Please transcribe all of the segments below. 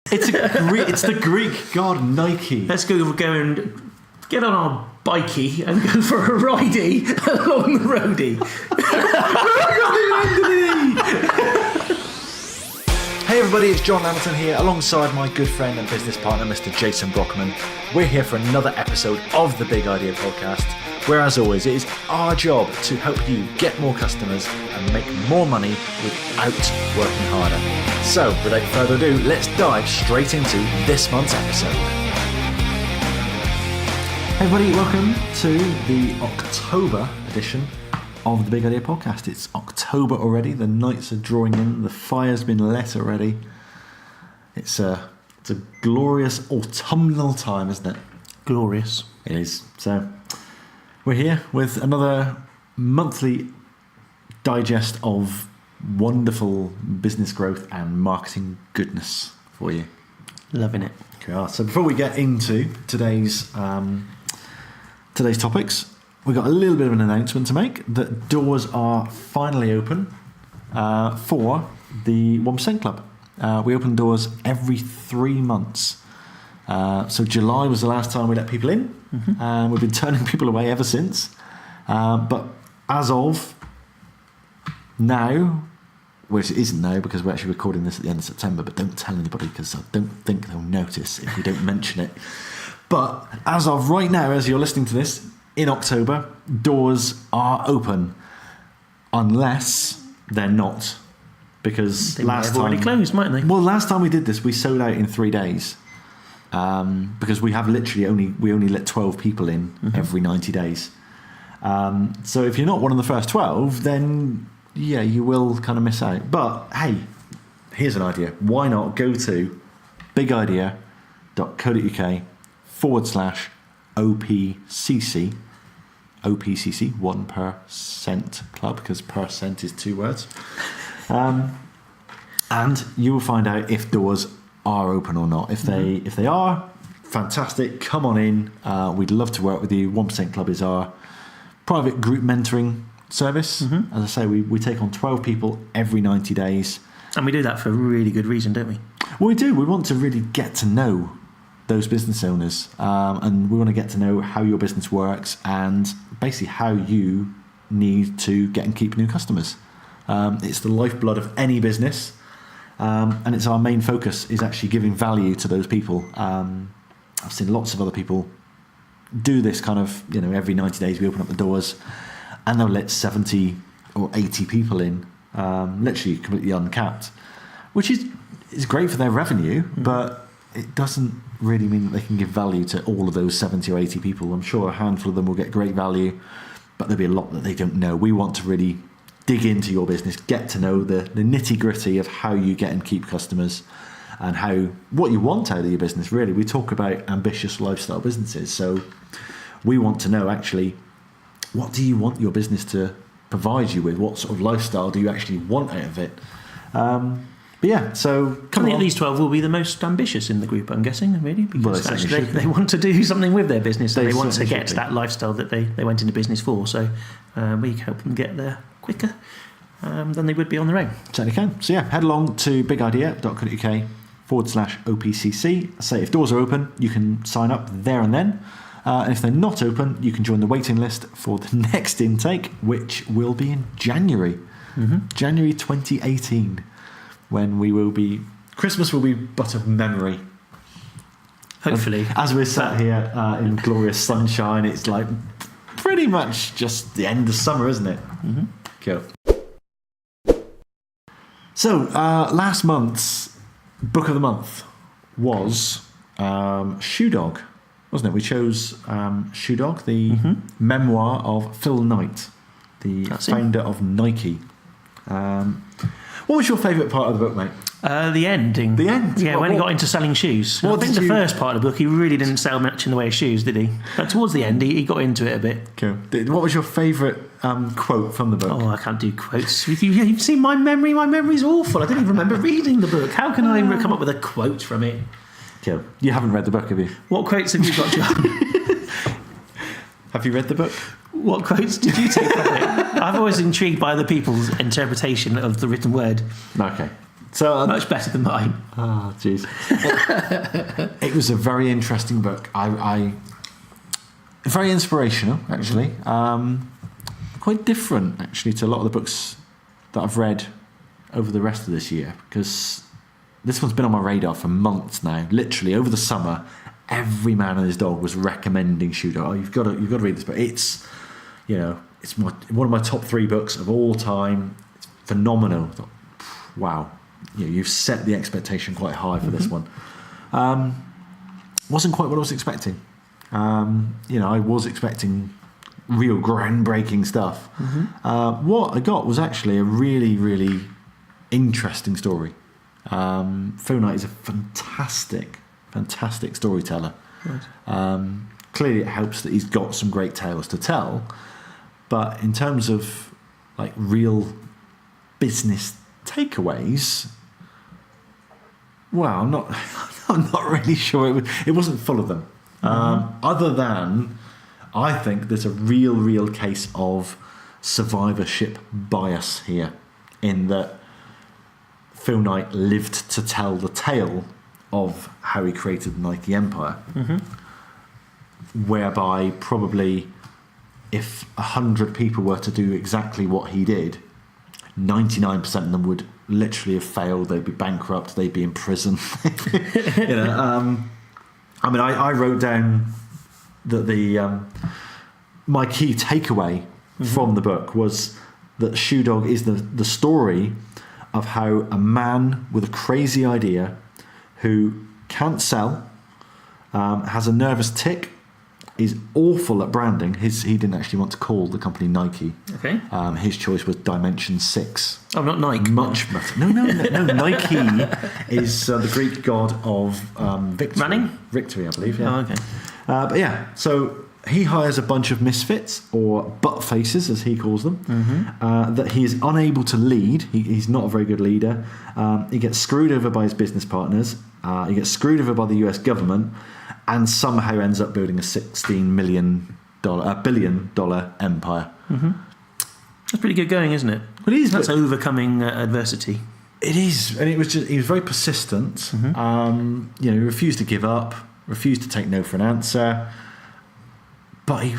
It's the Greek god Nike. Let's go and get on our bikey and go for a ridey along the roadie. Hey everybody, it's John Laments here, alongside my good friend and business partner, Mr. Jason Brockman. We're here for another episode of the Big Idea Podcast, where, as always, it is our job to help you get more customers and make more money without working harder. So, without further ado, let's dive straight into this month's episode. Hey everybody, welcome to the October edition of the Big Idea Podcast. It's October already, the nights are drawing in, the fire's been lit already. It's a glorious autumnal time, isn't it? Glorious. It is. So, we're here with another monthly digest of wonderful business growth and marketing goodness for you. Loving it. Okay, so before we get into today's topics, we've got a little bit of an announcement to make that doors are finally open for the 1% Club. We open doors every 3 months. So July was the last time we let people in, and we've been turning people away ever since. But as of now, which it isn't now because we're actually recording this at the end of September, but don't tell anybody because I don't think they'll notice if we don't mention it. But as of right now, as you're listening to this, in October, doors are open unless they're not. Because They last might have time already closed, mightn't they? Well, last time we did this, we sold out in 3 days. Because we have literally only let 12 people in every 90 days. So if you're not one of the first 12, then yeah, you will kind of miss out. But hey, here's an idea. Why not go to bigidea.co.uk/OPCC. OPCC, 1% club, because percent is 2 words. And you will find out if doors are open or not. If they are, fantastic, come on in. We'd love to work with you. 1% Club is our private group mentoring service. As I say, we take on 12 people every 90 days. And we do that for a really good reason, don't we? Well, we do. We want to really get to know those business owners, and we want to get to know how your business works and basically how you need to get and keep new customers. It's the lifeblood of any business. And it's our main focus is actually giving value to those people. I've seen lots of other people do this kind of, every 90 days we open up the doors and they'll let 70 or 80 people in, literally completely uncapped, which is great for their revenue, but it doesn't really mean that they can give value to all of those 70 or 80 people. I'm sure a handful of them will get great value, but there'll be a lot that they don't know. We want to really dig into your business, get to know the nitty-gritty of how you get and keep customers and what you want out of your business, really. We talk about ambitious lifestyle businesses, so we want to know actually, what do you want your business to provide you with? What sort of lifestyle do you actually want out of it? But yeah, so I think these 12 will be the most ambitious in the group, I'm guessing, really, because they want to do something with their business and they want to get to that lifestyle that they went into business for. So we help them get there quicker than they would be on their own. Certainly can. So yeah, head along to bigidea.co.uk/OPCC. Say if doors are open, you can sign up there and then. And if they're not open, you can join the waiting list for the next intake, which will be in January. January 2018, when Christmas will be but of memory. Hopefully. As we're sat here in glorious sunshine, it's like pretty much just the end of summer, isn't it? Cool. So, last month's book of the month was Shoe Dog, wasn't it? We chose Shoe Dog, the memoir of Phil Knight, the founder of Nike. What was your favourite part of the book, mate? The ending. The end? Yeah, when he got into selling shoes. I think the first part of the book, he really didn't sell much in the way of shoes, did he? But towards the end, he got into it a bit. Cool. What was your favourite quote from the book? Oh, I can't do quotes. You've seen my memory. My memory's awful. I don't even remember reading the book. How can I come up with a quote from it? Cool. You haven't read the book, have you? What quotes have you got, John? Have you read the book? What quotes did you take from it? I'm always intrigued by other people's interpretation of the written word. Okay. So much better than mine. Oh, jeez. It was a very interesting book. Very inspirational, actually. Quite different, actually, to a lot of the books that I've read over the rest of this year, because this one's been on my radar for months now. Literally, over the summer, every man and his dog was recommending Shoe Dog. Oh, you've got to read this book. It's one of my top 3 books of all time. It's phenomenal. I thought, wow, you've set the expectation quite high for this one. Wasn't quite what I was expecting. I was expecting real groundbreaking stuff. What I got was actually a really, really interesting story. Phil Knight is a fantastic storyteller. Right. Clearly it helps that he's got some great tales to tell, but in terms of like real business takeaways, well, I'm not really sure it wasn't full of them. Other than I think there's a real case of survivorship bias here, in that Phil Knight lived to tell the tale of how he created the Nike empire, whereby probably if 100 people were to do exactly what he did, 99% of them would literally have failed. They'd be bankrupt. They'd be in prison. I wrote down that my key takeaway from the book was that Shoe Dog is the story of how a man with a crazy idea who can't sell, has a nervous tic, is awful at branding. He didn't actually want to call the company Nike. Okay. His choice was Dimension 6. Oh, not Nike. Much better. No. Nike is the Greek god of victory. Running? Victory, I believe. Yeah. Oh, okay. But yeah, so he hires a bunch of misfits, or butt faces as he calls them, that he is unable to lead. He's not a very good leader. He gets screwed over by his business partners. He gets screwed over by the US government, and somehow ends up building a $16 billion empire. That's pretty good going, isn't it? It is. That's overcoming adversity. It is, and he was very persistent. He refused to give up, refused to take no for an answer. But he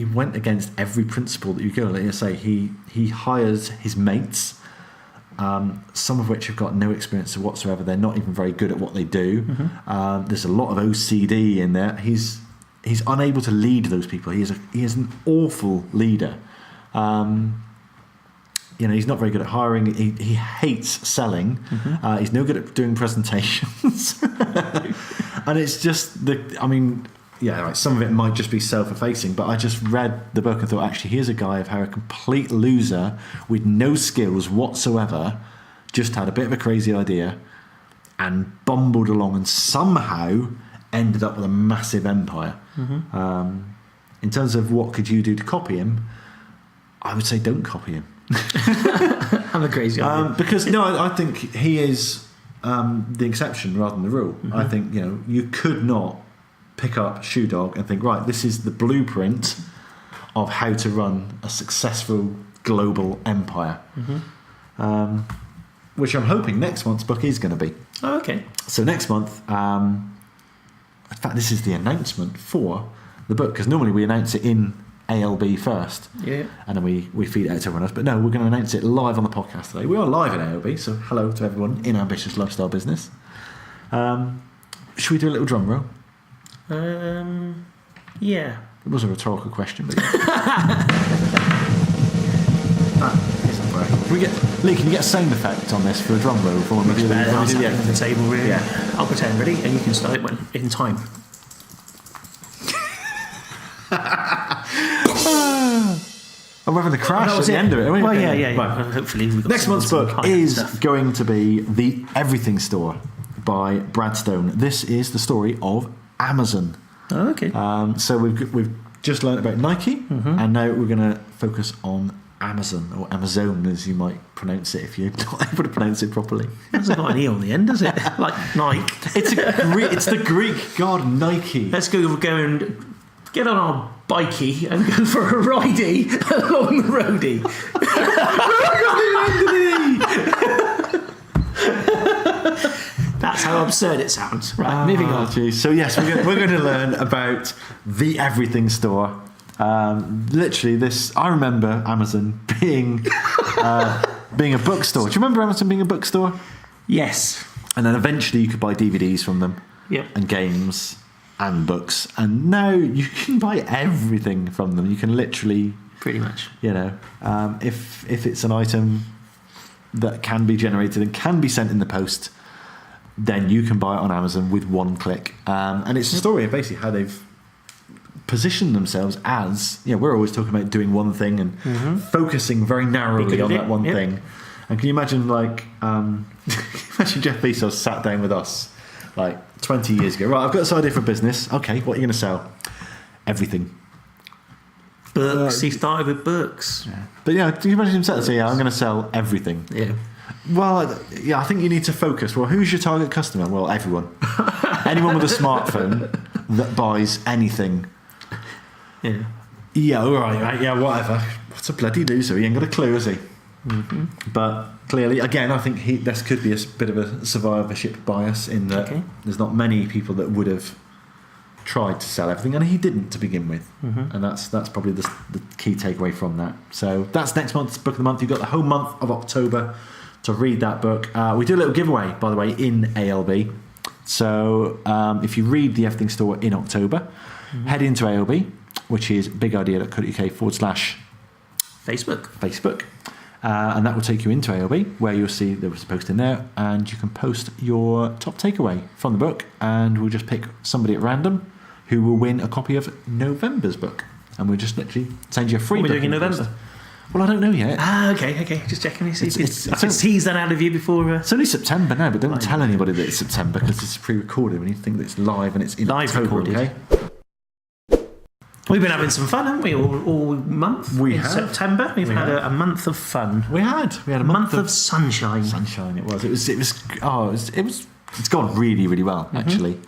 went against every principle that you go. Like I say, he hires his mates, some of which have got no experience whatsoever. They're not even very good at what they do. There's a lot of OCD in there. He's unable to lead those people. He is an awful leader. He's not very good at hiring. He hates selling. He's no good at doing presentations. And it's just some of it might just be self-effacing, but I just read the book and thought, actually, here's a guy of how a complete loser with no skills whatsoever just had a bit of a crazy idea and bumbled along and somehow ended up with a massive empire. In terms of what could you do to copy him, I would say don't copy him. Have a crazy idea. Because I think he is the exception rather than the rule. I think you could not pick up Shoe Dog and think, right, this is the blueprint of how to run a successful global empire. Which I'm hoping next month's book is going to be. Oh, okay. So next month, in fact, this is the announcement for the book, because normally we announce it in ALB first, and then we feed it out to everyone else. But no, we're going to announce it live on the podcast today. We are live in ALB, so hello to everyone in Ambitious Lifestyle Business. Should we do a little drum roll? Yeah. It was a rhetorical question, but Lee, can you get a sound effect on this for a drum roll for when we do the table, really? Yeah. I'll pretend. Ready? And you can start it when in time. We're having a crash at the end of it. Well, yeah. Right. Hopefully, next month's book is going to be The Everything Store by Brad Stone. This is the story of Amazon. Oh, okay. So we've just learned about Nike, and now we're going to focus on Amazon, or Amazon as you might pronounce it if you're not able to pronounce it properly. It hasn't got an E on the end, does it? Like Nike. It's the Greek god Nike. Let's go and get on our bikey and go for a ridey along the roadie. That's how absurd it sounds. Right, moving on. Geez. So yes, we're going to learn about the everything store. Literally, I remember Amazon being a bookstore. Do you remember Amazon being a bookstore? Yes. And then eventually you could buy DVDs from them, and games and books. And now you can buy everything from them. You can literally, pretty much, if it's an item that can be generated and can be sent in the post, then you can buy it on Amazon with one click. And it's a story of basically how they've positioned themselves as, we're always talking about doing one thing and focusing very narrowly on that one thing. And can you imagine, imagine Jeff Bezos sat down with us 20 years ago. Right, I've got this idea for a business. Okay, what are you going to sell? Everything. Books. He started with books. Yeah. But can you imagine him sat there? I'm going to sell everything. Yeah. Well, I think you need to focus. Well, who's your target customer? Well, everyone. Anyone with a smartphone that buys anything. Yeah. Yeah, all right. Yeah, whatever. What's a bloody loser? He ain't got a clue, has he? Mm-hmm. But clearly, again, I think this could be a bit of a survivorship bias in that there's not many people that would have tried to sell everything, and he didn't to begin with. And that's probably the key takeaway from that. So that's next month's book of the month. You've got the whole month of October to read that book. We do a little giveaway, by the way, in ALB. So if you read the Everything Store in October, head into ALB, which is bigidea.co.uk/Facebook. And that will take you into ALB, where you'll see there was a post in there, and you can post your top takeaway from the book, and we'll just pick somebody at random who will win a copy of November's book, and we'll just literally send you a free book. What are we doing in November? Well, I don't know yet. Okay. Just checking. I can tease that out of you before. It's only September now, but don't tell anybody that it's September because it's pre-recorded. We need to think that it's live and it's in live October, recorded. Okay? We've been having some fun, haven't we? All month. In September, we've had a month of fun. We had a month of sunshine. Sunshine. It was. It's gone really, really well actually.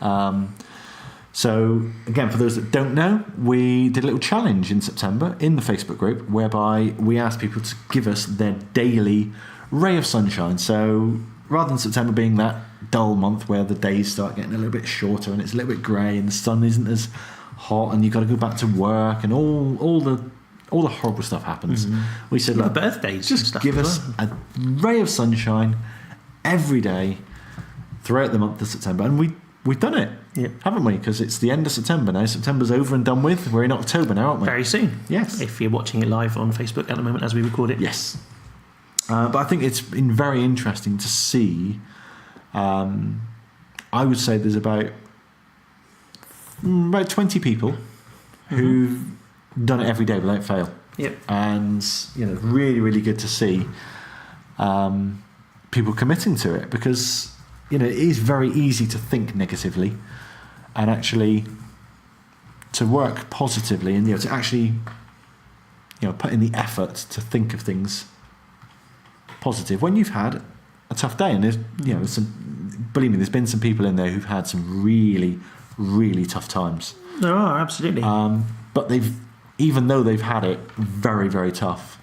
So again, for those that don't know, we did a little challenge in September in the Facebook group whereby we asked people to give us their daily ray of sunshine. So rather than September being that dull month where the days start getting a little bit shorter and it's a little bit grey and the sun isn't as hot and you've got to go back to work and all the horrible stuff happens. We said, the birthdays, just give us a ray of sunshine every day throughout the month of September, and we've done it, haven't we? Because it's the end of September now. September's over and done with. We're in October now, aren't we? Very soon. Yes. If you're watching it live on Facebook at the moment as we record it. Yes. But I think it's been very interesting to see. I would say there's about 20 people who've done it every day without fail. Yep. And really, really good to see people committing to it, because it is very easy to think negatively and actually to work positively and to actually put in the effort to think of things positive when you've had a tough day. And there's believe me, there's been some people in there who've had some really, really tough times. There are, absolutely. But even though they've had it very, very tough,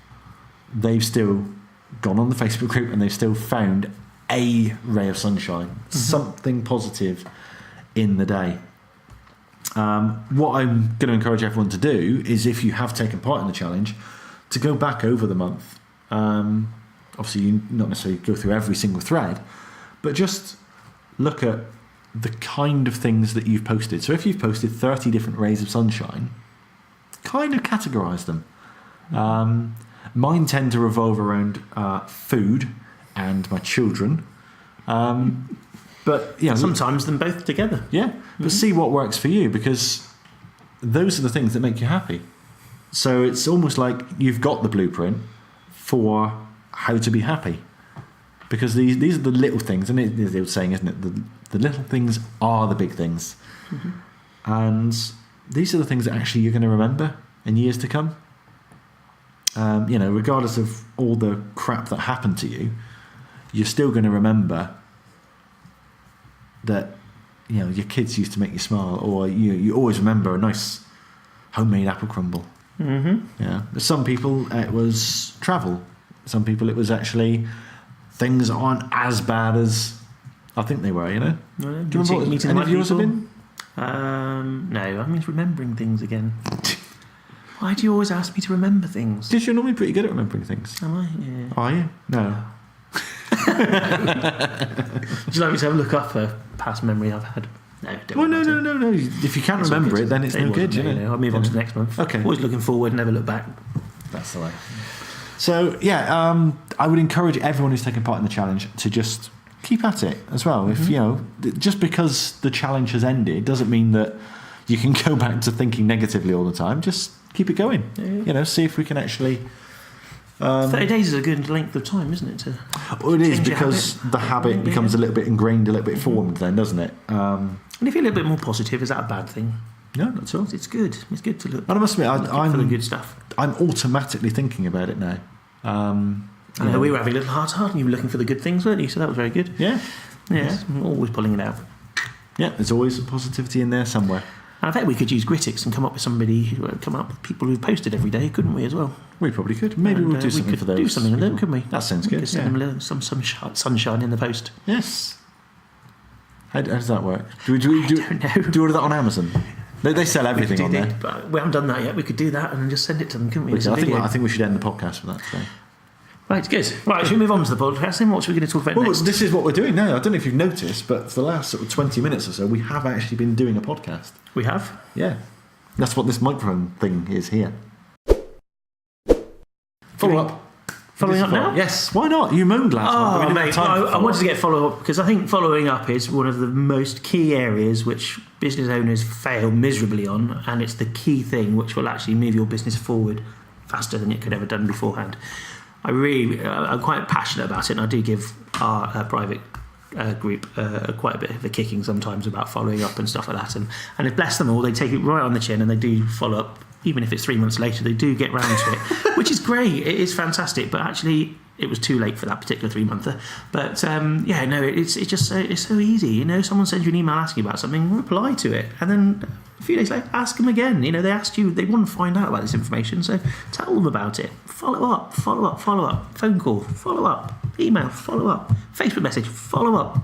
they've still gone on the Facebook group and they've still found a ray of sunshine, something positive in the day. What I'm going to encourage everyone to do is, if you have taken part in the challenge, to go back over the month. Obviously, you not necessarily go through every single thread, but just look at the kind of things that you've posted. So if you've posted 30 different rays of sunshine, kind of categorise them. Mine tend to revolve around food and my children. But sometimes them both together. Yeah, but see what works for you, because those are the things that make you happy. So it's almost like you've got the blueprint for how to be happy, because these are the little things, and there's the old saying, isn't it? The little things are the big things, and these are the things that actually you're going to remember in years to come. Regardless of all the crap that happened to you, you're still going to remember that your kids used to make you smile, or you always remember a nice homemade apple crumble. Yeah. For some people it was travel. Some people it was actually things aren't as bad as I think they were, you know. Do you remember what meeting any the of yours have people? been? No, I mean remembering things again. Why do you always ask me to remember things? Because you're normally pretty good at remembering things. Am I? Yeah. Are you? No. Would you like me to have a look up a past memory I've had? No, don't. No. If you can't remember it, then it's no good, you know. I'll move on to the next one. Okay. Always looking forward, never look back. That's the way. So, yeah, I would encourage everyone who's taking part in the challenge to just keep at it as well. If, you know, just because the challenge has ended doesn't mean that you can go back to thinking negatively all the time. Just keep it going. Yeah. You know, see if we can actually... 30 days is a good length of time, isn't it? Well, it is, change your because habit. the habit becomes a little bit ingrained, a little bit formed then, doesn't it? And if you're a little bit more positive, is that a bad thing? No, not at all. It's good. It's good to look. And I must admit, for the good stuff. I'm automatically thinking about it now. I know we were having a little heart-to-heart and you were looking for the good things, weren't you? So that was very good. Yeah. Yeah, I'm always pulling it out. Yeah, there's always a positivity in there somewhere. And I bet we could use Gritix and come up with people who posted every day, couldn't we, as well? We probably could. Maybe we'll do something for those. Do something with them, couldn't we? That sounds good. We could send them a little, some sunshine in the post. Yes. How does that work? Do we don't know. Do you order that on Amazon? They sell everything on there. But we haven't done that yet. We could do that and then just send it to them, couldn't we? I think we should end the podcast with that today. Right, good. Right, should we move on to the podcast then? What are we going to talk about next? This is what we're doing now. I don't know if you've noticed, but for the last sort of 20 minutes or so, we have actually been doing a podcast. We have? Yeah. That's what this microphone thing is here. Follow up. Following up now? Yes, why not? You moaned last time. Oh, mate, I wanted to get follow-up because I think following up is one of the most key areas which business owners fail miserably on, and it's the key thing which will actually move your business forward faster than it could ever done beforehand. I'm quite passionate about it, and I do give our private group quite a bit of a kicking sometimes about following up and stuff like that. And bless them all, they take it right on the chin and they do follow up. Even if it's 3 months later, they do get round to it, which is great. It is fantastic, but actually, it was too late for that particular 3-monther. But it's so easy. You know, someone sends you an email asking about something, reply to it, and then a few days later, ask them again. You know, they asked you, they want to find out about this information, so tell them about it. Follow up. Phone call, follow up. Email, follow up. Facebook message, follow up.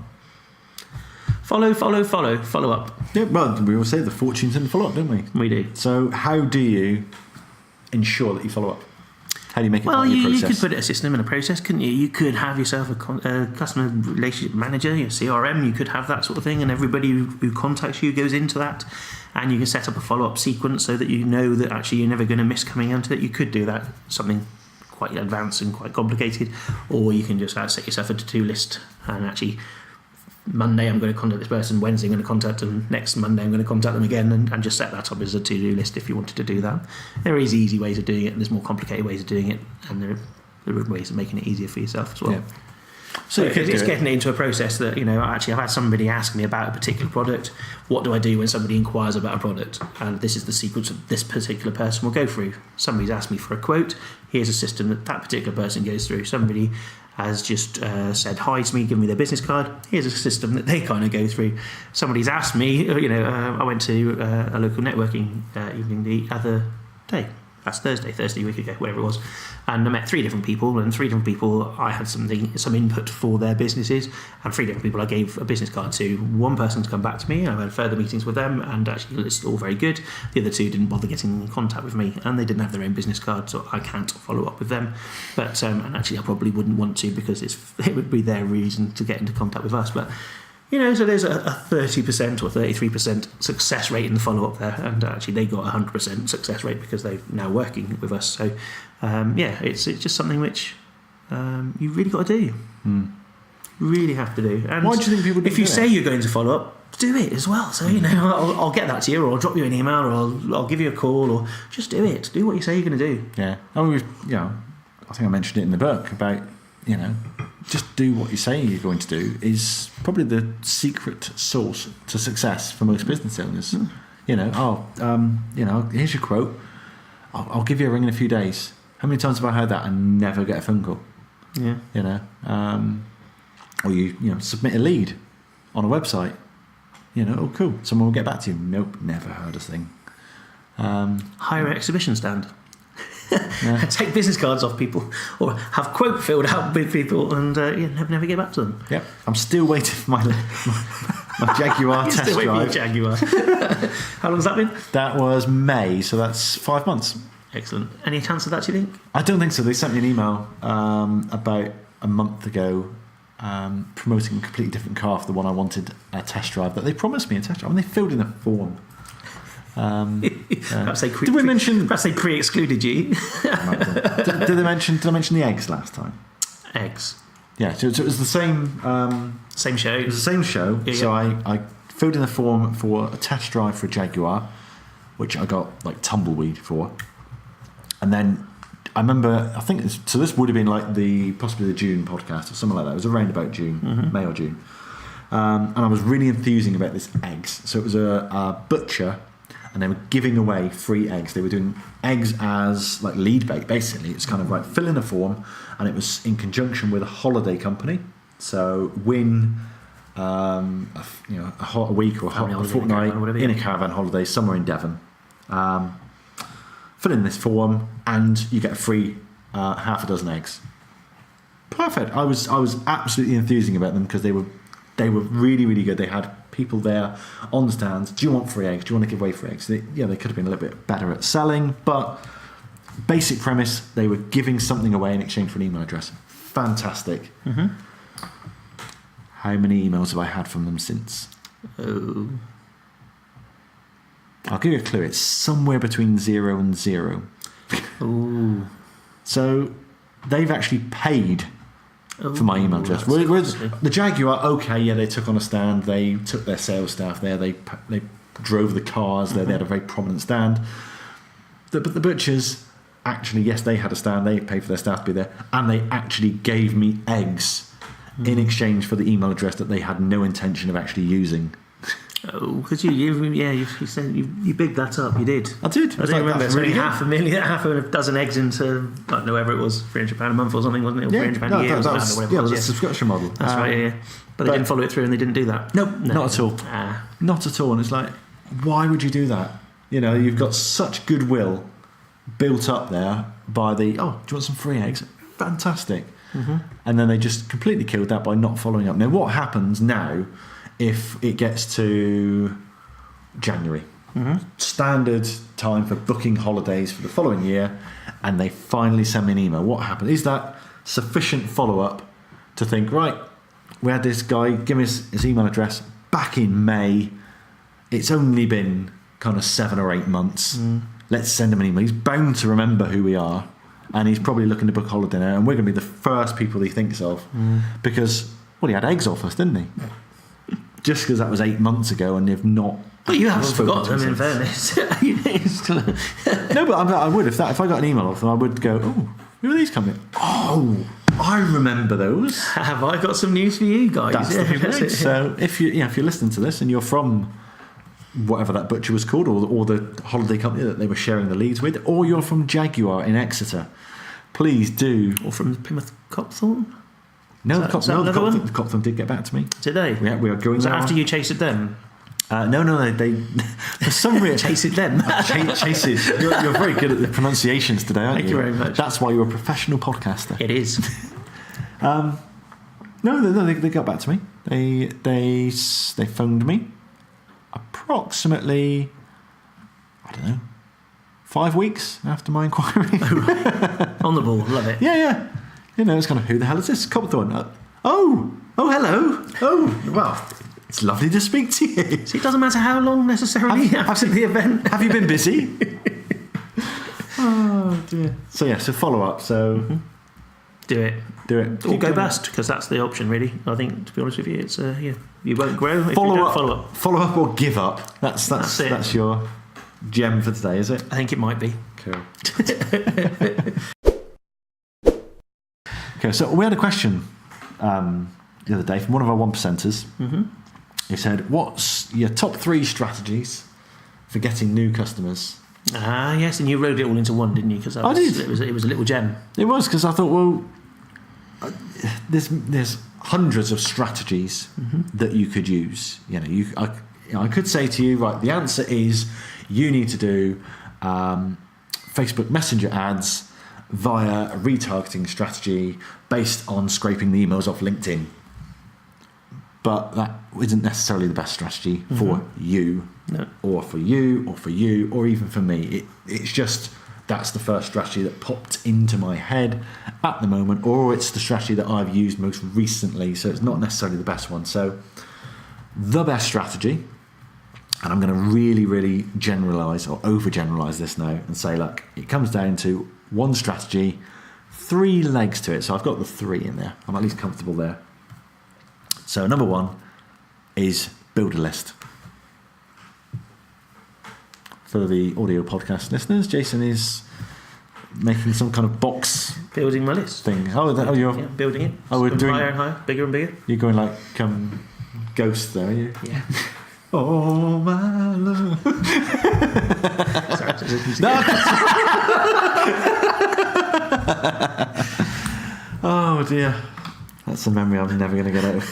Follow up. Yeah, well, we will say the fortune's in the follow-up, don't we? We do. So how do you ensure that you follow up? How do you make it part of your you process? could put a system in a process, couldn't you? You could have yourself a customer relationship manager, your CRM, you could have that sort of thing, and everybody who contacts you goes into that, and you can set up a follow-up sequence so that you know that actually you're never going to miss coming onto it. You could do that, something quite advanced and quite complicated, or you can just set yourself a to-do list and actually... Monday I'm going to contact this person, Wednesday I'm going to contact them, next Monday I'm going to contact them again, and just set that up as a to-do list if you wanted to do that. There is easy ways of doing it and there's more complicated ways of doing it, and there are ways of making it easier for yourself as well. Yeah. So it's getting it into a process that, you know, actually I've had somebody ask me about a particular product. What do I do when somebody inquires about a product? And this is the sequence that this particular person will go through. Somebody's asked me for a quote. Here's a system that particular person goes through. Somebody has just said hi to me, given me their business card. Here's a system that they kind of go through. Somebody's asked me, I went to a local networking evening the other day. That's Thursday a week ago, whatever it was. And I met 3 different people, and 3 different people I had some input for their businesses, and 3 different people I gave a business card to. One person's come back to me, and I've had further meetings with them, and actually it's all very good. The other 2 didn't bother getting in contact with me, and they didn't have their own business card, so I can't follow up with them. But and actually I probably wouldn't want to, because it would be their reason to get into contact with us. But you know, so there's a 30% or 33% success rate in the follow-up there, and actually they got 100% success rate because they're now working with us. So, it's just something which you really got to do. You really have to do. And why do you think people do if you say you're going to follow up, do it as well. So, you know, I'll get that to you, or I'll drop you an email, or I'll give you a call, or just do it. Do what you say you're going to do. Yeah. I mean, I think I mentioned it in the book about, you know, just do what you say you're going to do is probably the secret source to success for most business owners. You know, here's your quote. I'll give you a ring in a few days. How many times have I heard that and never get a phone call? Yeah. You know, or you submit a lead on a website. You know, oh cool, someone will get back to you. Nope, never heard a thing. Hire an exhibition stand. take business cards off people or have quote filled out with people and never get back to them. Yep. I'm still waiting for my Jaguar test Still waiting for your drive. Jaguar. How long has that been? That was May, so that's 5 months. Excellent. Any chance of that, do you think? I don't think so. They sent me an email about a month ago promoting a completely different car for the one I wanted a test drive that they promised me a test drive. I mean, they filled in a form. Perhaps they Perhaps they pre-excluded you. Did I mention the eggs last time? Eggs. Yeah, so it was the same. Same show. It was the same show. Yeah, so I filled in the form for a test drive for a Jaguar, which I got like tumbleweed for, and then I remember so this would have been like possibly the June podcast or something like that. It was around about June, May or June, and I was really enthusing about this eggs. So it was a butcher. And they were giving away free eggs. They were doing eggs as like lead bait, basically. It's kind of like fill in a form, and it was in conjunction with a holiday company. So win, a week or a fortnight in a caravan holiday somewhere in Devon. Fill in this form, and you get a free half a dozen eggs. Perfect. I was absolutely enthusing about them because they were really, really good. They had people there on the stands. Do you want free eggs? Do you want to give away free eggs? They could have been a little bit better at selling, but basic premise, they were giving something away in exchange for an email address. Fantastic. How many emails have I had from them since? Oh. I'll give you a clue. It's somewhere between 0 and 0. Ooh. So they've actually paid for my email address. Whereas the Jaguar, they took on a stand, they took their sales staff there, they drove the cars there, they had a very prominent stand. But the butchers, actually, yes, they had a stand, they paid for their staff to be there, and they actually gave me eggs in exchange for the email address that they had no intention of actually using. Oh, because you said you bigged that up. You did. I did. I don't remember. It's really half a dozen eggs into I don't know whatever it was, £300 a month or something, wasn't it? Or £300 a year. That was a subscription model. That's right. Yeah. But they didn't follow it through, and they didn't do that. No, not at all. Not at all. And it's like, why would you do that? You've got such goodwill built up there by do you want some free eggs? Fantastic. And then they just completely killed that by not following up. Now, what happens now? If it gets to January, standard time for booking holidays for the following year, and they finally send me an email, what happened? Is that sufficient follow-up to think, right, we had this guy give us his email address back in May, it's only been kind of 7 or 8 months, let's send him an email. He's bound to remember who we are, and he's probably looking to book holiday now, and we're going to be the first people he thinks of, because, he had eggs off us, didn't he? Just because that was 8 months ago, and they've not. But you haven't forgotten them, in fairness. No, but I would if I got an email off them, I would go, "Oh, who are these coming? Oh, I remember those. Have I got some news for you guys?" That's the thing. So if you're listening to this and you're from whatever that butcher was called, or the holiday company that they were sharing the leads with, or you're from Jaguar in Exeter, please do. Or from Plymouth Copthorne. No, the Copthorne did get back to me. Did they? Yeah, we are going. Was that after you chased them? No, they for some reason chased them. Chases. You're very good at the pronunciations today, aren't Thank you very much. That's why you're a professional podcaster. It is. No, they got back to me. They phoned me approximately, I don't know, 5 weeks after my inquiry. Oh, right. On the ball, love it. Yeah. It's kind of, who the hell is this? Copthorne. Oh, hello. Oh, well, it's lovely to speak to you. So it doesn't matter how long necessarily after the event. Have you been busy? Oh, dear. So follow up. So do it. Or go bust, because that's the option, really. I think, to be honest with you, it's you won't grow if you don't follow up. Follow up or give up. That's it. That's your gem for today, is it? I think it might be. Cool. Okay, so we had a question the other day from one of our 1%ers. He said, "What's your top 3 strategies for getting new customers?" Yes, and you wrote it all into one, didn't you? Because I did. It was a little gem. It was, because I thought, well, there's hundreds of strategies that you could use. I could say to you, right, the answer is you need to do Facebook Messenger ads via a retargeting strategy based on scraping the emails off LinkedIn. But that isn't necessarily the best strategy for you, or for you, or for you, or even for me. It's just that's the first strategy that popped into my head at the moment, or it's the strategy that I've used most recently, so it's not necessarily the best one. So the best strategy, and I'm going to really, really generalise or overgeneralise this now and say, look, it comes down to one strategy, 3 legs to it. So I've got the 3 in there. I'm at least comfortable there. So number 1 is build a list. For the audio podcast listeners, Jason is making some kind of box building my list thing. You're building it. We're doing higher and higher, bigger and bigger. You're going like ghost there, are you? Yeah. Oh my love. Sorry, oh dear, that's a memory I'm never going to get out of.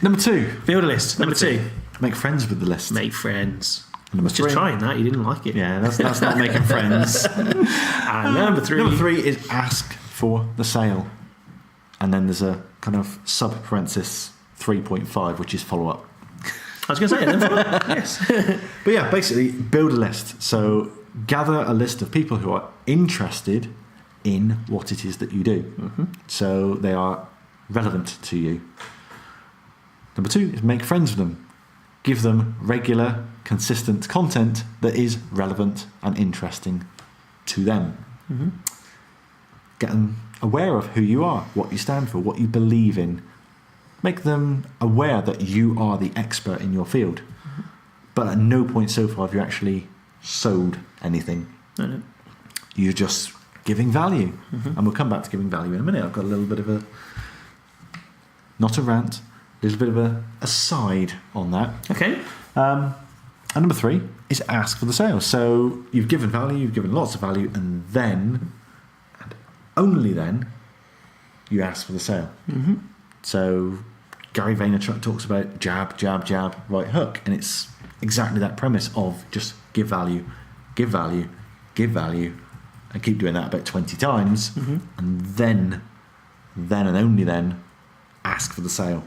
Number 2, build a list. Number 2, make friends with the list. Make friends. Number 3, just trying that, you didn't like it. Yeah, that's not making friends. And number 3 is ask for the sale, and then there's a kind of sub parenthesis 3.5, which is follow up. I was going to say it then. Yes. But yeah, basically build a list. So gather a list of people who are interested in what it is that you do. So they are relevant to you. Number 2 is make friends with them. Give them regular, consistent content that is relevant and interesting to them. Get them aware of who you are, what you stand for, what you believe in. Make them aware that you are the expert in your field. But at no point so far have you actually sold anything. No. You're just giving value. And we'll come back to giving value in a minute. I've got a little bit of not a rant, a little bit of a aside on that. Okay. And number 3 is ask for the sale. So you've given value, you've given lots of value, and then, and only then, you ask for the sale. So Gary Vaynerchuk talks about jab, jab, jab, right hook. And it's exactly that premise of just give value, give value, give value, and keep doing that about 20 times. And then and only then, ask for the sale.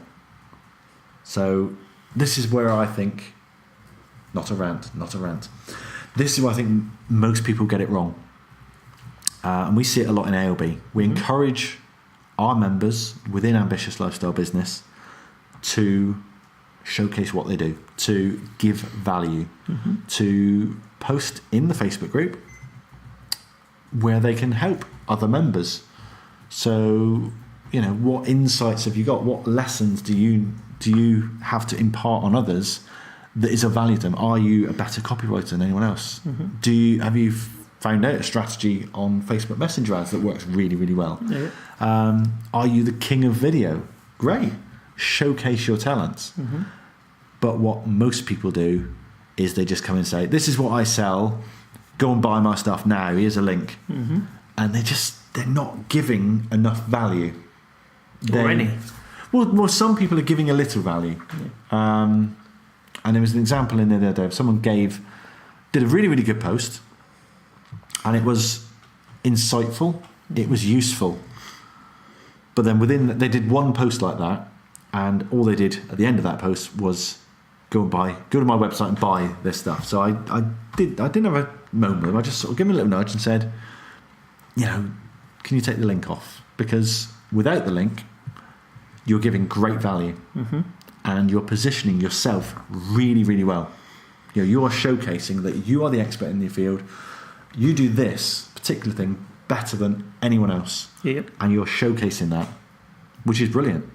So this is where I think, not a rant. This is where I think most people get it wrong. And we see it a lot in ALB. We encourage our members within Ambitious Lifestyle Business to showcase what they do, to give value, to post in the Facebook group where they can help other members. So, what insights have you got? What lessons do you have to impart on others that is of value to them? Are you a better copywriter than anyone else? Have you found out a strategy on Facebook Messenger ads that works really, really well? Are you the king of video? Great. Showcase your talents. But what most people do is they just come and say, this is what I sell, go and buy my stuff now, here's a link. And they're not giving enough value. Or any. Well, some people are giving a little value. And there was an example in there the other day. Someone did a really, really good post, and it was insightful, it was useful. But then they did one post like that, and all they did at the end of that post was go to my website and buy this stuff. So I didn't have a moment with them. I just sort of gave them a little nudge and said, can you take the link off? Because without the link, you're giving great value, and you're positioning yourself really, really well. You are showcasing that you are the expert in the field. You do this particular thing better than anyone else, and you're showcasing that, which is brilliant.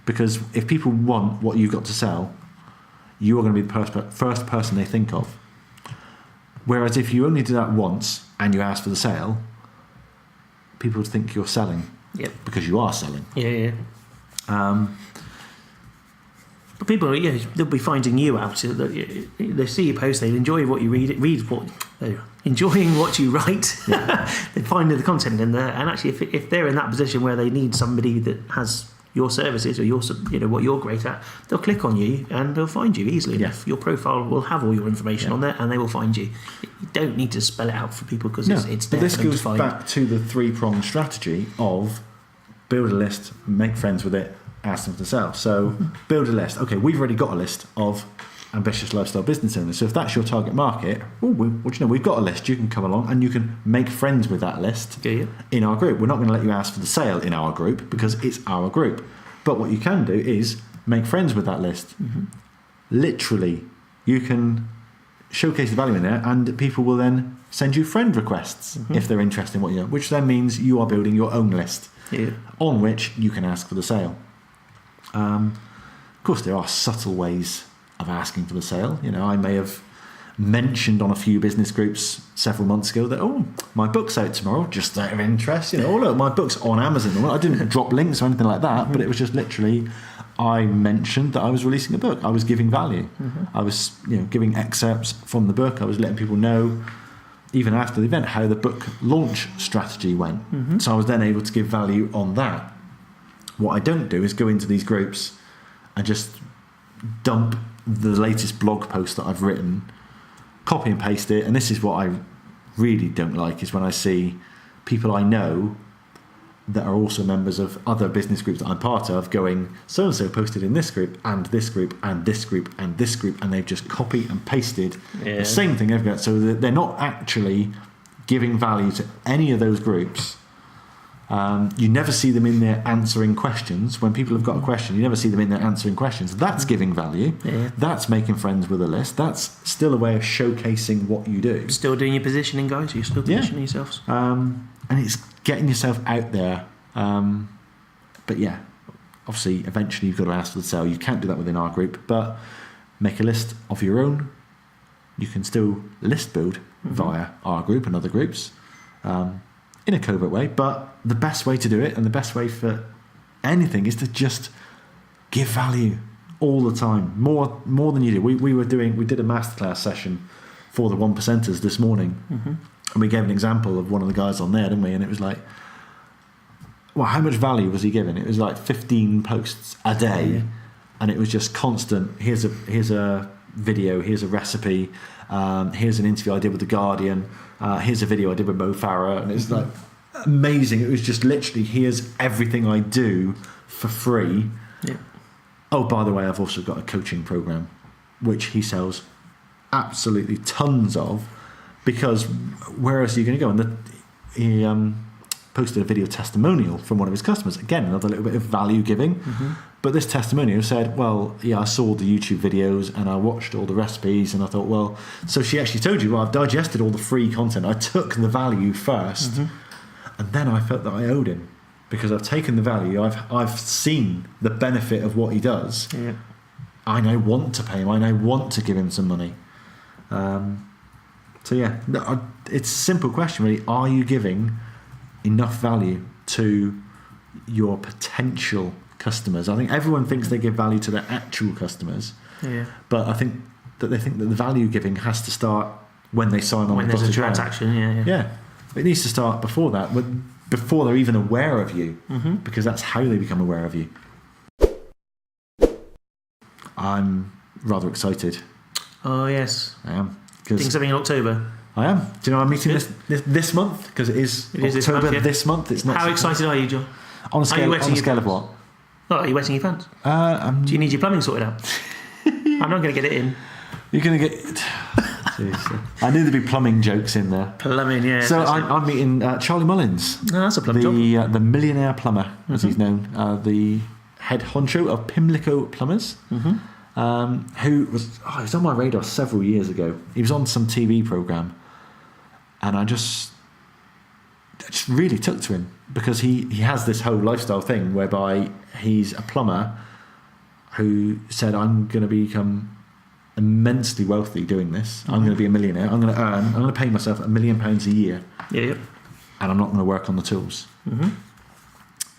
Because if people want what you've got to sell, you are going to be the first person they think of. Whereas if you only do that once and you ask for the sale, people would think you're selling, because you are selling. But people, they'll be finding you out. They see your post, they enjoy what you they're enjoying what you write. They find the content in there, and actually, if they're in that position where they need somebody that has your services or what you're great at, they'll click on you and they'll find you easily enough. Your profile will have all your information on there, and they will find you. You don't need to spell it out for people because it's there. But this goes back to the 3-pronged strategy of build a list, make friends with it, ask them to sell. So build a list. Okay, we've already got a list of ambitious lifestyle business owners. So if that's your target market, we've got a list. You can come along and you can make friends with that list in our group. We're not going to let you ask for the sale in our group because it's our group. But what you can do is make friends with that list. Literally, you can showcase the value in there, and people will then send you friend requests if they're interested in what you know, which then means you are building your own list on which you can ask for the sale. Of course, there are subtle ways of asking for the sale. I may have mentioned on a few business groups several months ago that my book's out tomorrow, just out of interest. Look, my book's on Amazon. I didn't drop links or anything like that, but it was just literally I mentioned that I was releasing a book. I was giving value. I was giving excerpts from the book. I was letting people know, even after the event, how the book launch strategy went. So I was then able to give value on that. What I don't do is go into these groups and just dump the latest blog post that I've written, copy and paste it. And this is what I really don't like, is when I see people I know that are also members of other business groups that I'm part of going, so-and-so posted in this group and this group and this group and this group, and they've just copied and pasted the same thing everywhere. So that they're not actually giving value to any of those groups. You never see them in there answering questions. When people have got a question, you never see them in there answering questions. That's giving value. That's making friends with a list. That's still a way of showcasing what you do. Still doing your positioning, guys. You're still positioning yourselves. And it's getting yourself out there. But obviously, eventually you've got to ask for the sale. You can't do that within our group, but make a list of your own. You can still list build via our group and other groups. In a covert way, but the best way to do it, and the best way for anything, is to just give value all the time, more than you do. We did a masterclass session for the 1%ers this morning, and we gave an example of one of the guys on there, didn't we? And it was like, well, how much value was he giving? It was like 15 posts a day, and it was just constant. Here's a video, here's a recipe, here's an interview I did with The Guardian, here's a video I did with Mo Farah, and it's like amazing. It was just literally, here's everything I do for free. Oh, by the way, I've also got a coaching program which he sells absolutely tons of, because where else are you going to go? And he posted a video testimonial from one of his customers. Again, another little bit of value giving. But this testimonial said, well, I saw the YouTube videos and I watched all the recipes, and I thought, well, so she actually told you, well, I've digested all the free content. I took the value first, and then I felt that I owed him, because I've taken the value. I've seen the benefit of what he does. I now want to pay him. I now want to give him some money. It's a simple question, really. Are you giving enough value to your potential customers? I think everyone thinks they give value to their actual customers, but I think that they think that the value giving has to start when they sign on. When there's a transaction, it needs to start before that, before they're even aware of you, because that's how they become aware of you. I'm rather excited. Oh yes, I am. Doing something in October. I am. Do you know I'm meeting this month? Because it is October this month. It's not. How excited are you, John? On a scale of what? Oh, are you wetting your pants? Do you need your plumbing sorted out? I'm not going to get it in. You're going to get... Seriously. I knew there'd be plumbing jokes in there. Plumbing, yeah. So I'm meeting Charlie Mullins. No, that's a plumbing job. The millionaire plumber, as he's known. The head honcho of Pimlico Plumbers. Who was... he was on my radar several years ago. He was on some TV programme. And I just really took to him, because he has this whole lifestyle thing whereby he's a plumber who said, I'm going to become immensely wealthy doing this. I'm going to be a millionaire. I'm going to pay myself £1 million a year. And I'm not going to work on the tools.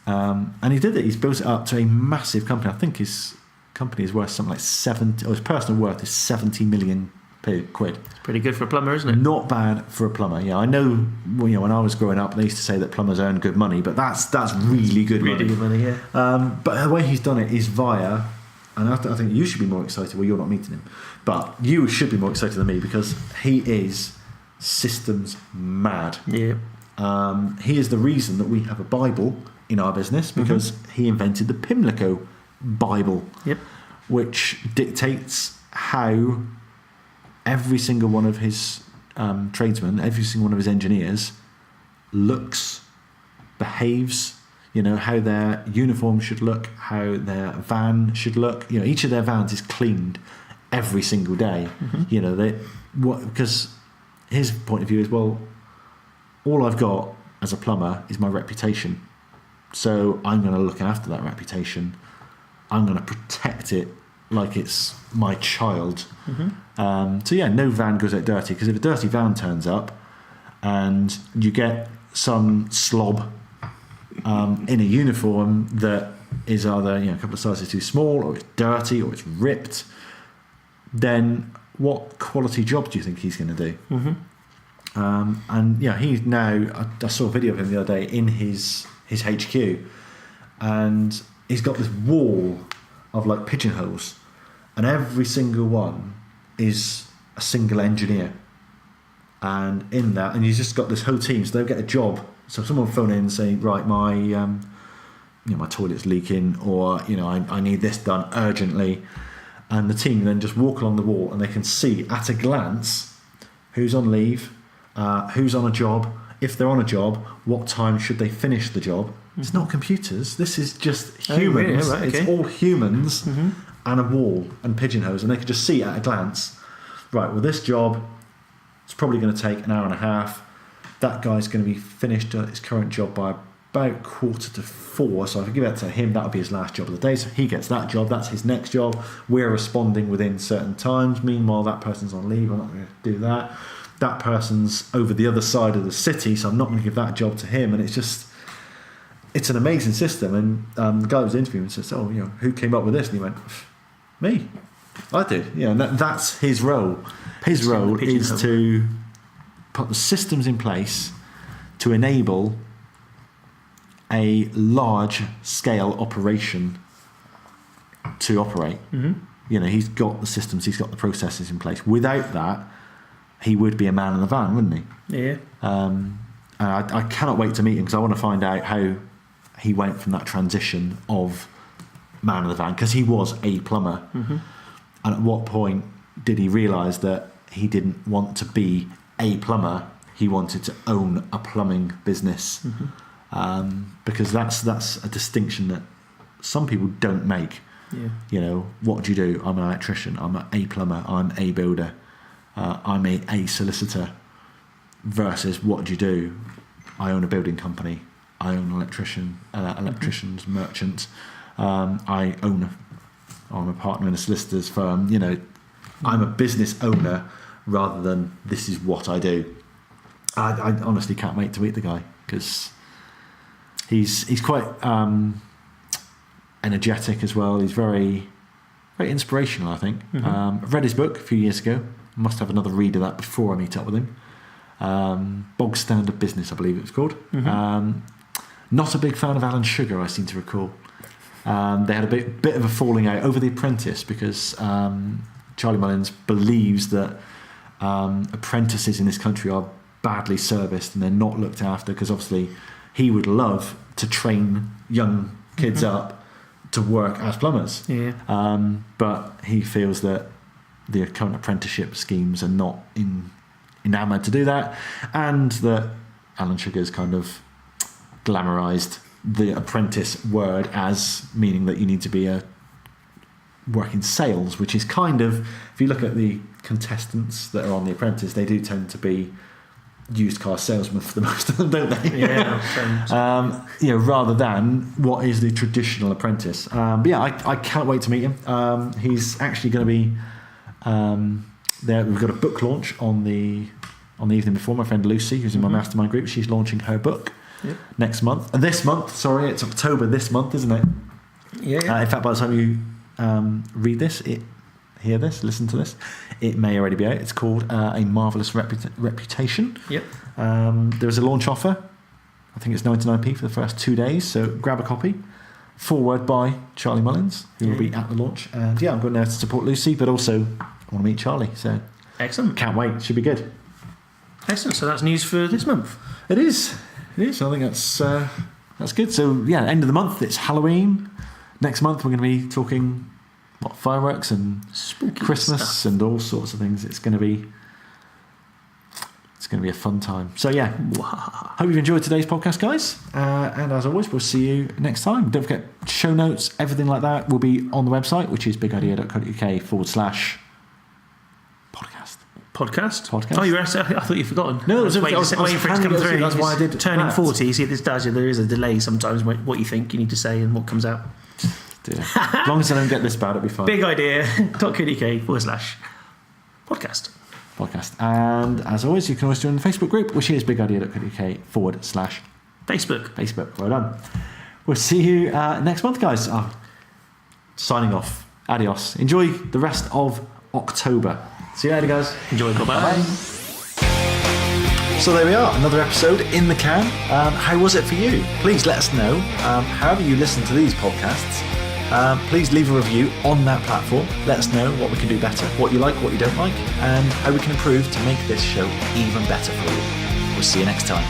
And he did it. He's built it up to a massive company. I think his company is worth something like his personal worth is £70 million. quid. It's pretty good for a plumber, isn't it? Not bad for a plumber. Yeah, I know. Well, when I was growing up, they used to say that plumbers earn good money, but that's really good money. Really good money, yeah. But the way he's done it is via, and I think you should be more excited. Well, you're not meeting him, but you should be more excited than me because he is systems mad. Yeah. He is the reason that we have a Bible in our business because he invented the Pimlico Bible, which dictates how every single one of his tradesmen, every single one of his engineers looks, behaves, how their uniform should look, how their van should look. Each of their vans is cleaned every single day. Because his point of view is, well, all I've got as a plumber is my reputation. So I'm going to look after that reputation. I'm going to protect it like it's my child. No van goes out dirty, because if a dirty van turns up and you get some slob in a uniform that is either a couple of sizes too small, or it's dirty, or it's ripped, then what quality job do you think he's going to do? He's now, I saw a video of him the other day in his HQ, and he's got this wall of like pigeonholes, and every single one is a single engineer, and in that, and he's just got this whole team, so they'll get a job. So someone will phone in and say, right, my my toilet's leaking, or I need this done urgently, and the team then just walk along the wall and they can see at a glance who's on leave, who's on a job, if they're on a job, what time should they finish the job. It's not computers, this is just humans. Right, okay. It's all humans and a wall and pigeonholes, and they can just see at a glance, right, well, this job, it's probably going to take an hour and a half. That guy's going to be finished at his current job by about 3:45, so if I give that to him, that'll be his last job of the day. So he gets that job, that's his next job. We're responding within certain times. Meanwhile, that person's on leave, I'm not going to do that. That person's over the other side of the city, so I'm not going to give that job to him. And it's an amazing system. And the guy was interviewing and says, who came up with this? And he went, me. I did. And that's his role. His role is to put the systems in place to enable a large scale operation to operate. He's got the systems, he's got the processes in place. Without that, he would be a man in the van, wouldn't he? Yeah. I cannot wait to meet him, because I want to find out how he went from that transition of man in the van, because he was a plumber. And at what point did he realise that he didn't want to be a plumber, he wanted to own a plumbing business? Because that's a distinction that some people don't make. What do you do? I'm an electrician, I'm a plumber, I'm a builder, I'm a solicitor, versus what do you do? I own a building company, I own an electricians merchant, I'm a partner in a solicitor's firm. I'm a business owner rather than this is what I do. I honestly can't wait to meet the guy, because he's quite energetic as well. He's very, very inspirational, I think. I've read his book a few years ago. Must have another read of that before I meet up with him. Bog Standard Business, I believe it was called. Not a big fan of Alan Sugar, I seem to recall. They had a bit of a falling out over The Apprentice, because Charlie Mullins believes that apprentices in this country are badly serviced and they're not looked after, because obviously he would love to train young kids up to work as plumbers. But he feels that the current apprenticeship schemes are not enamoured to do that, and that Alan Sugar's kind of glamorised the apprentice word as meaning that you need to be work in sales, which is kind of, if you look at the contestants that are on The Apprentice, they do tend to be used car salesmen for the most of them, don't they? Rather than what is the traditional apprentice. I can't wait to meet him. He's actually going to be there. We've got a book launch on the evening before. My friend Lucy, who's in my mastermind group, she's launching her book next month. This month, sorry, it's October this month, isn't it? In fact, by the time you read this, hear this, listen to this, it may already be out. It's called A Marvellous Reputation. Yep. There's a launch offer. I think it's 99p for the first 2 days, so grab a copy. Forward by Charlie Mullins, who will be at the launch. And I'm going there to support Lucy, but also I want to meet Charlie. So excellent. Can't wait. Should be good. Excellent. So that's news for this month. It is. I think that's good. So end of the month, it's Halloween. Next month we're going to be talking fireworks and spooky Christmas stuff and all sorts of things. It's going to be a fun time. So hope you've enjoyed today's podcast, guys. And as always, we'll see you next time. Don't forget, show notes, everything like that will be on the website, which is bigadea.co.uk/podcast. Oh, you were I thought you'd forgotten. No, I was waiting for it to come through. That's why I did. Turning 40, see, this does. There is a delay sometimes. What you think you need to say and what comes out. Dear. As long as I don't get this bad, it'll be fine. bigadea.co.uk/podcast. And as always, you can always join the Facebook group, which is bigadea.co.uk/Facebook. Well done. We'll see you next month, guys. Signing off. Adios. Enjoy the rest of October. See you later, guys. Enjoy. Bye-bye. So there we are, another episode in the can. How was it for you? Please let us know. However you listen to these podcasts, please leave a review on that platform. Let us know what we can do better, what you like, what you don't like, and how we can improve to make this show even better for you. We'll see you next time.